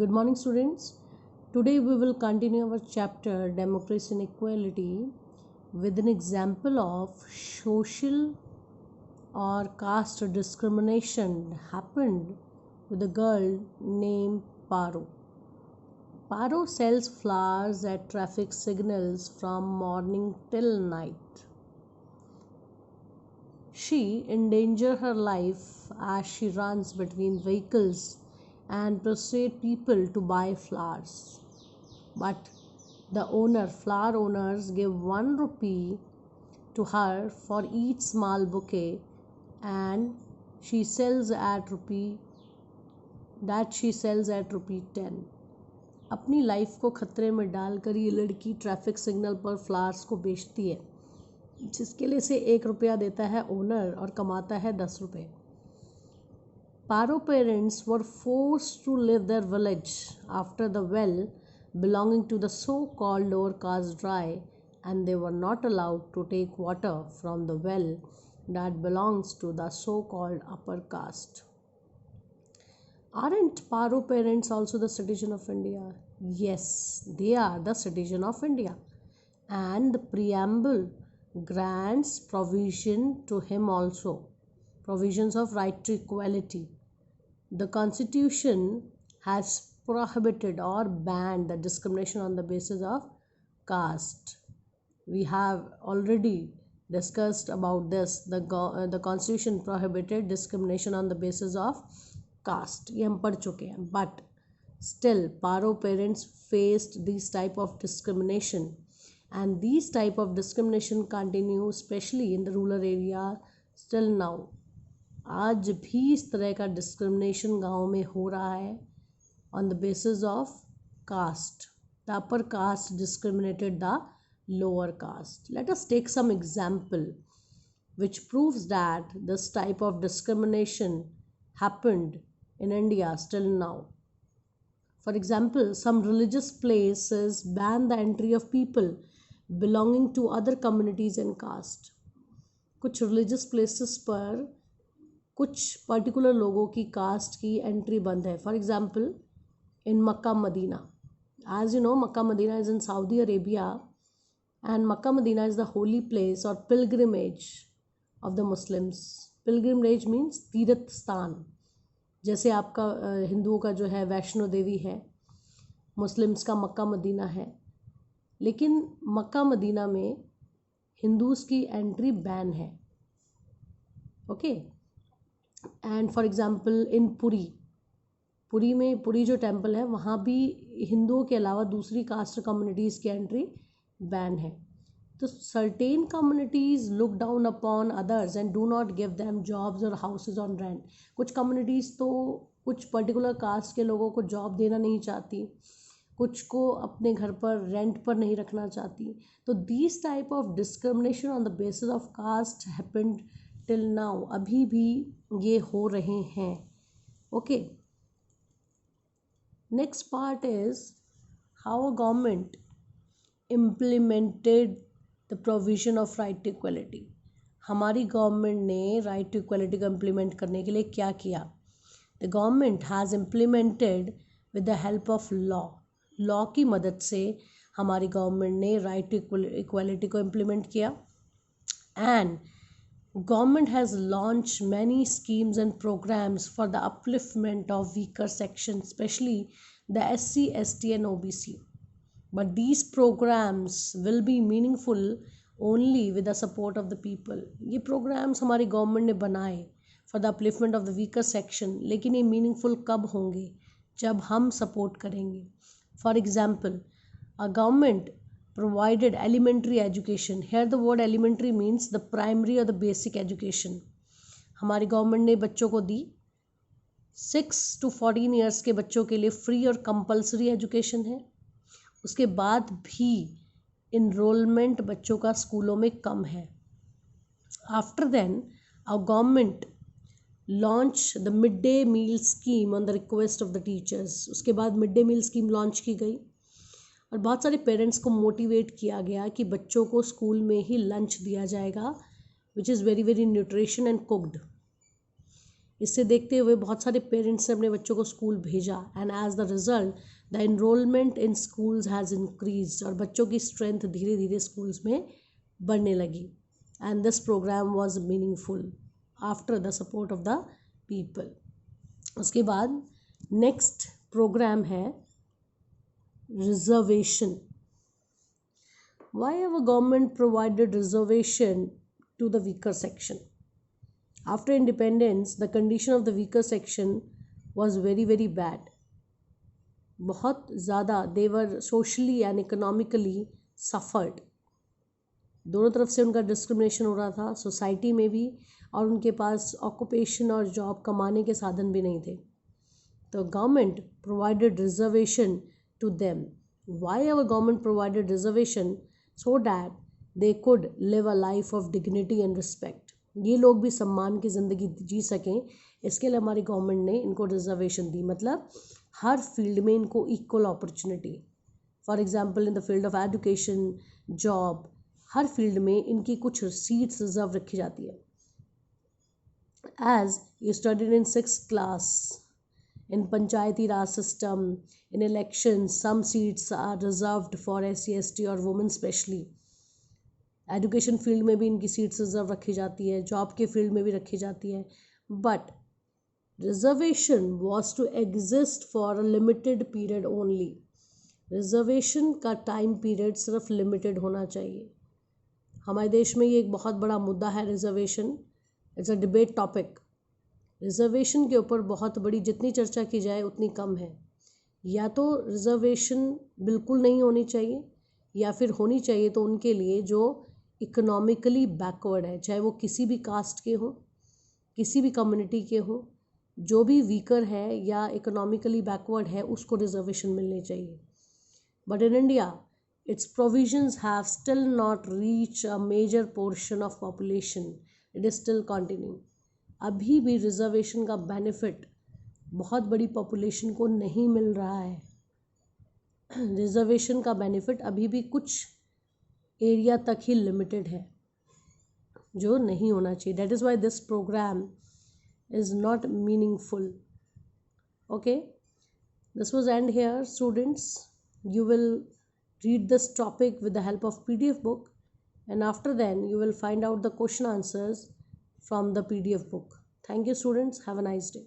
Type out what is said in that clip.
Good morning, students. Today we will continue our chapter Democracy and Equality with an example of social or caste discrimination happened with a girl named Paro. Paro sells flowers at traffic signals from morning till night. She endangers her life as she runs between vehicles and persuade people to buy flowers. But the flower owners give 1 rupee to her for each small bouquet, and she sells at rupee 10. अपनी life को खतरे में डालकर ये लड़की traffic signal पर flowers को बेचती है, जिसके लिए से 1 रुपया देता है ओनर और कमाता है 10 रुपये. Paro parents were forced to leave their village after the well belonging to the so-called lower caste dry, and they were not allowed to take water from the well that belongs to the so-called upper caste. Aren't Paro parents also the citizen of India? Yes, they are the citizen of India, and the preamble grants provision to him also, provisions of right to equality. The Constitution has prohibited or banned the discrimination on the basis of caste. We have already discussed about this. The Constitution prohibited discrimination on the basis of caste. ये हम पढ़ चुके हैं. But still Paro parents faced this type of discrimination, and these type of discrimination continue especially in the rural area still now. आज भी इस तरह का डिस्क्रिमिनेशन गाँव में हो रहा है on the basis of caste. The upper caste discriminated the lower caste. Let us take some example which proves that this type of discrimination happened in India still now. For example, some religious places ban the entry of people belonging to other communities and caste. कुछ religious places पर कुछ particular लोगों की cast की entry बंद है. For example in Mecca Medina, as you know Mecca Medina is in Saudi Arabia, and Mecca Medina is the holy place और pilgrimage of the Muslims. Pilgrimage means तीर्थ स्थान. जैसे आपका हिंदुओं का जो है वैष्णो देवी है, मुस्लिम्स का मक्का मदीना है. लेकिन मक्का मदीना में हिंदूज़ की एंट्री बैन है. Okay. And for example in Puri जो टेम्पल है वहाँ भी हिंदुओं के अलावा दूसरी कास्ट कम्युनिटीज़ की एंट्री बैन है. तो certain communities look down upon others and do not give them jobs और हाउसेज ऑन रेंट. कुछ कम्युनिटीज़ तो कुछ पर्टिकुलर कास्ट के लोगों को जॉब देना नहीं चाहती, कुछ को अपने घर पर रेंट पर नहीं रखना चाहती. तो this type of discrimination on the basis of caste happened till now. अभी भी ये हो रहे हैं. Okay. Next part is how a government implemented the provision of right to equality. हमारी गवर्नमेंट ने राइट टू इक्वलिटी को इम्प्लीमेंट करने के लिए क्या किया? The government has implemented with the help of law की मदद से हमारी गवर्नमेंट ने राइट टू इक्वलिटी को इम्प्लीमेंट किया. And Government has launched many schemes and programs for the upliftment of weaker sections, especially the SC, ST and OBC. But these programs will be meaningful only with the support of the people. ये programs हमारी government ने बनाए for the upliftment of the weaker section, लेकिन ये meaningful कब होंगे? जब हम support करेंगे. For example, a government provided elementary education. Here the word elementary means the primary or the basic education. हमारी गवर्नमेंट ने बच्चों को दी. 6 to 14 ईयर्स के बच्चों के लिए फ्री और कंपलसरी एजुकेशन है. उसके बाद भी इनरोलमेंट बच्चों का स्कूलों में कम है. After then our government launch the mid day meal scheme on the request of the teachers. उसके बाद mid day meal scheme launch की गई और बहुत सारे पेरेंट्स को मोटिवेट किया गया कि बच्चों को स्कूल में ही लंच दिया जाएगा, which is very very nutrition and cooked. इससे देखते हुए बहुत सारे पेरेंट्स ने अपने बच्चों को स्कूल भेजा and as the result the enrolment in schools has increase, और बच्चों की स्ट्रेंथ धीरे धीरे स्कूल्स में बढ़ने लगी. And this programme was meaningful after the support of the people. उसके बाद नेक्स्ट प्रोग्राम है reservation. Why our government provided reservation to the weaker section? After independence, the condition of the weaker section was very very bad. बहुत ज़्यादा they were socially and economically suffered. दोनों तरफ से उनका discrimination हो रहा था, सोसाइटी में भी, और उनके पास ऑक्यूपेशन और जॉब कमाने के साधन भी नहीं थे. तो government provided reservation to them. Why our government provided reservation? So that they could live a life of dignity and respect. ये लोग भी सम्मान की ज़िंदगी जी सकें, इसके लिए हमारी गवर्नमेंट ने इनको रिजर्वेशन दी. मतलब हर फील्ड में इनको equal opportunity. For example in the field of education, job, हर फील्ड में इनकी कुछ सीट्स रिजर्व रखी जाती है. As you studied in 6th class, in panchayati raj system, in elections, some seats are reserved for SC ST और women specially. Education field में भी इनकी सीट्स रिजर्व रखी जाती है, जॉब के फील्ड में भी रखी जाती है. But reservation was to exist for a limited period only. Reservation का टाइम पीरियड सिर्फ लिमिटेड होना चाहिए. हमारे देश में ये एक बहुत बड़ा मुद्दा है reservation. It's a debate topic. Reservation के ऊपर बहुत बड़ी जितनी चर्चा की जाए उतनी कम है. या तो रिजर्वेशन बिल्कुल नहीं होनी चाहिए, या फिर होनी चाहिए तो उनके लिए जो इकोनॉमिकली बैकवर्ड है, चाहे वो किसी भी कास्ट के हो, किसी भी कम्युनिटी के हो, जो भी वीकर है या इकोनॉमिकली बैकवर्ड है उसको रिजर्वेशन मिलनी चाहिए. But in India its provisions have still not reached a major portion of population. It is still continuing. अभी भी रिजर्वेशन का बेनिफिट बहुत बड़ी पॉपुलेशन को नहीं मिल रहा है. रिजर्वेशन का बेनिफिट अभी भी कुछ एरिया तक ही लिमिटेड है, जो नहीं होना चाहिए. That is why this program is not meaningful. Okay, this was and here students. You will read this topic with the help of PDF book, and after then you will find out the question answers from the PDF book. Thank you students. Have a nice day.